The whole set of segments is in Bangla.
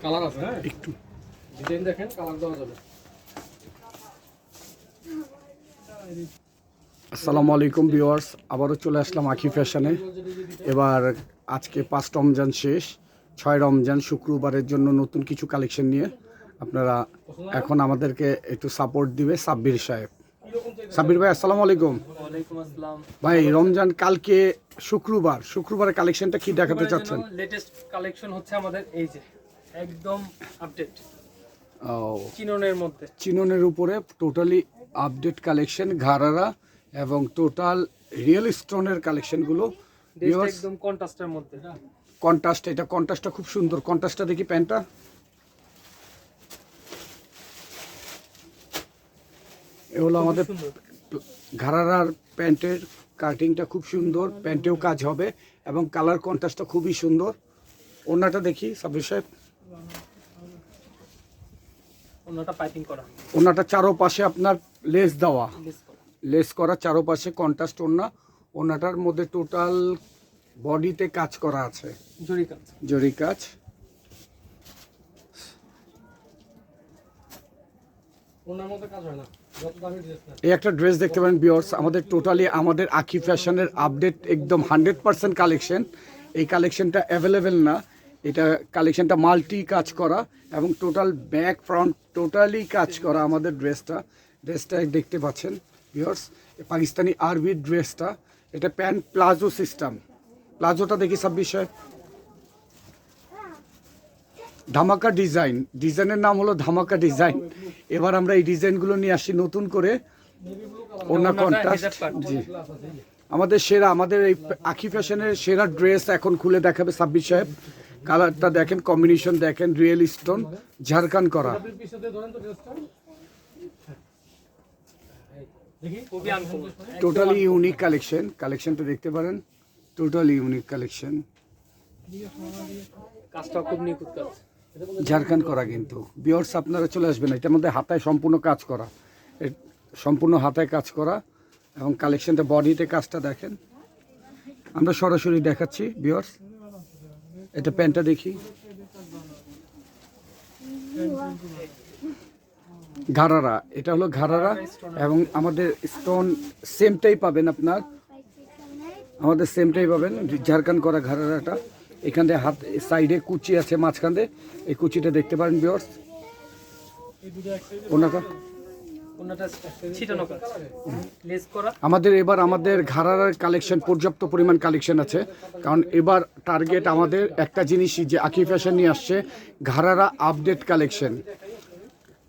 কালার আছে, হ্যাঁ একটু ডিজাইন দেখেন, কালার দেওয়া যাবে। আসসালামু আলাইকুম ভিউয়ার্স, আবারও চলে আসলাম আখি ফ্যাশনে। এবার আজকে 5 রমজান শেষ, 6 রমজান শুক্রবারের জন্য নতুন কিছু কালেকশন নিয়ে আপনারা এখন আমাদেরকে একটু সাপোর্ট দিবে সাব্বির সাহেব। সাব্বির ভাই আসসালামু আলাইকুম। ওয়ালাইকুম আসসালাম ভাই, রমজান কালকে শুক্রবারের কালেকশনটা কি দেখাতে চাচ্ছেন? লেটেস্ট কালেকশন হচ্ছে আমাদের এই যে একদম আপডেট ও, চিননের মধ্যে, চিননের উপরে টোটালি আপডেট কালেকশন, ঘারারা এবং টোটাল রিয়েল স্টোনের কালেকশনগুলো। একদম কন্ট্রাস্টের মধ্যে। কন্ট্রাস্ট, এটা কন্ট্রাস্টটা খুব সুন্দর। কন্ট্রাস্টটা দেখি প্যান্টটা। এ হলো আমাদের ঘারারার প্যান্টের কাটিংটা খুব সুন্দর, প্যান্টেও কাজ হবে এবং কালার কন্ট্রাস্টটা খুবই সুন্দর। ওড়নাটা দেখি সাব্বির সাহেব। ওনাটা পাইপিং করা, ওড়নাটা চারোপাশে আপনার লেস দেওয়া, লেস করা চারোপাশে কন্ট্রাস্ট ওড়না। ওড়নাটার মধ্যে টোটাল বডিতে কাজ করা আছে, জরি কাজ। ওনার মধ্যে কাজ হয় না, যত দামি ড্রেস না। এই একটা ড্রেস দেখতে পারেন ভিউয়ার্স, আমাদের টোটালি আমাদের আখি ফ্যাশনের আপডেট একদম 100% কালেকশন। এই কালেকশনটা অ্যাভেলেবেল না, এটা কালেকশনটা মাল্টি কাজ করা এবং টোটাল ব্যাক ফ্রন্ট টোটালি কাজ করা আমাদের ড্রেসটা দেখতে পাচ্ছেন ভিউয়ার্স। পাকিস্তানি আরবি ড্রেসটা, এটা প্যান্ট প্লাজো সিস্টেম। প্লাজোটা দেখি সাব্বির সাহেব। ধামাকা ডিজাইনের নাম হলো ধামাকা ডিজাইন। এবার আমরা এই ডিজাইনগুলো নিয়ে আসি নতুন করে। ওনা কন্ট্রাস্ট, জি আমাদের সেরা, আমাদের এই আখি ফ্যাশনের সেরা ড্রেস এখন খুলে দেখাবে সাব্বির সাহেব। কালারটা দেখেন, কম্বিনেশন দেখেন, রিয়েল স্টোন ঝাড়খান করা, টোটালি ইউনিক কালেকশনটা দেখতে পারেন, টোটালি ইউনিক কালেকশন। কাজটা খুব নিখুঁত কাজ, ঝাড়খান করা। কিন্তু ভিউয়ার্স আপনারা চলে আসবেন, এটার মধ্যে হাতায় সম্পূর্ণ কাজ করা, সম্পূর্ণ হাতায় কাজ করা এবং কালেকশনটা বডিতে কাজটা দেখেন। আমরা সরাসরি দেখাচ্ছি ভিউয়ার্স। এটা প্যান্টটা দেখি, ঘারারা, এটা হলো ঘারারা এবং আমাদের স্টোন সেমটাই পাবেন আপনার, আমাদের সেমটাই পাবেন, ঝাড়খান করা ঘারারাটা। এখান থেকে হাত সাইডে কুচি আছে, মাঝখান দিয়ে এই কুচিটা দেখতে পারেন ভিউয়ার্স। আমাদের ঘারারার কালেকশন পর্যাপ্ত পরিমাণ কালেকশন আছে, কারণ এবার টার্গেট আমাদের একটা জিনিসই, যে আখি ফ্যাশন নিয়ে আসছে ঘারারা আপডেট কালেকশন।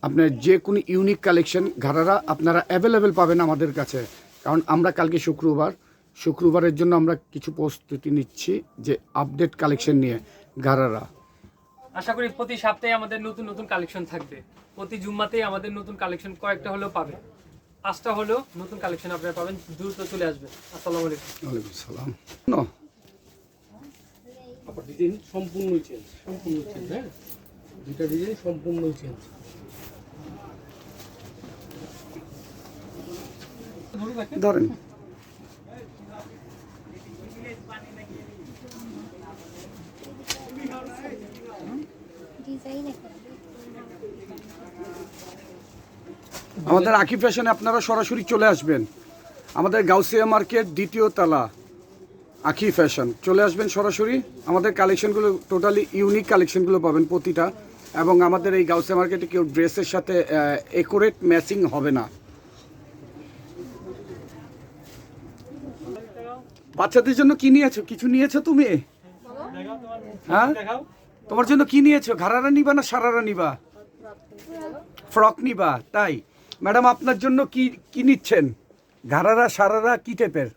আপনার যে কোনো ইউনিক কালেকশন ঘারারা আপনারা অ্যাভেলেবেল পাবেন আমাদের কাছে, কারণ আমরা কালকে শুক্রবারের জন্য আমরা কিছু প্রস্তুতি নিচ্ছি, যে আপডেট কালেকশন নিয়ে ঘারারা। আশা করি প্রতি সপ্তাহে আমাদের নতুন নতুন কালেকশন থাকবে, প্রতি জুম্মাতেই আমাদের নতুন কালেকশন কয়েকটা হলেও পাবে, 5টা হলেও নতুন কালেকশন আপনারা পাবেন। দ্রুত চলে আসবেন। আসসালামু আলাইকুম। ওয়ালাইকুম আসসালাম। আপনার ডিজাইন সম্পূর্ণই চেঞ্জ, হ্যাঁ দুইটা ডিজাইন সম্পূর্ণই চেঞ্জ। ধরেন আমাদের আখি ফ্যাশনে আপনারা সরাসরি চলে আসবেন, আমাদের গাউসিয়া মার্কেট 2য় তলা আখি ফ্যাশন। চলে আসবেন সরাসরি, আমাদের কালেকশনগুলো টোটালি ইউনিক কালেকশনগুলো পাবেন প্রতিটা। এবং আমাদের এই গাউসিয়া মার্কেটে কেউ ড্রেসের সাথে একুরেট ম্যাচিং হবে না। বাচ্চাদের জন্য কি নিয়েছো? কিছু নিয়েছো তুমি? হ্যাঁ, তোমার জন্য কি নিয়েছো? ঘারারা নিবা না সারারা নিবা? ফ্রক নিবা? তাই ম্যাডাম, আপনার জন্য কি কি নিচ্ছেন? ঘারারা সারারা কি টাইপের?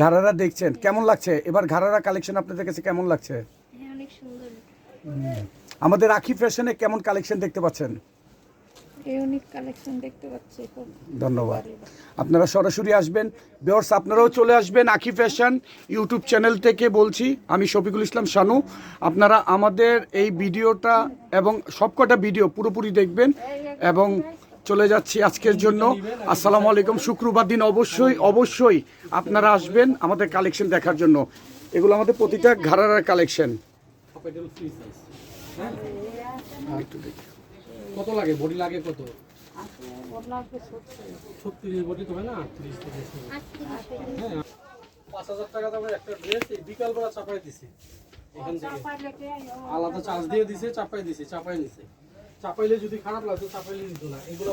ঘারারা দেখছেন, কেমন লাগছে এবার ঘারারা কালেকশন আপনাদের কাছে কেমন লাগছে? অনেক সুন্দর। আমাদের আখি ফ্যাশনে কেমন কালেকশন দেখতে পাচ্ছেন? ইউনিক কালেকশন দেখতে পাচ্ছি। ধন্যবাদ। আপনারা সরাসরি আসবেন ভিউয়ার্স, আপনারাও চলে আসবেন আখি ফ্যাশন ইউটিউব চ্যানেল থেকে বলছি, আমি শফিকুল ইসলাম শানু। আপনারা আমাদের এই ভিডিওটা এবং সবকটা ভিডিও পুরোপুরি দেখবেন এবং চলে যাচ্ছি আজকের জন্য। আসসালামু আলাইকুম। শুক্রবার দিন অবশ্যই আপনারা আসবেন আমাদের কালেকশন দেখার জন্য। এগুলো আমাদের প্রতিটা ঘাড়ারার কালেকশন। এটা হলো free size, হ্যাঁ? কত লাগে বডি লাগে কত 36 বডি তো হয় না 38 থেকে শুরু। হ্যাঁ 5000 টাকা দামের একটা ড্রেস এই বিকালবেলা চাপাই দিছি এখান থেকে আলাদা চার্জ দিয়ে দিছে চাপাই দিছে চাপাই নিছে চাপাইলে যদি খারাপ লাগতো চাপাইলে দিত না এগুলো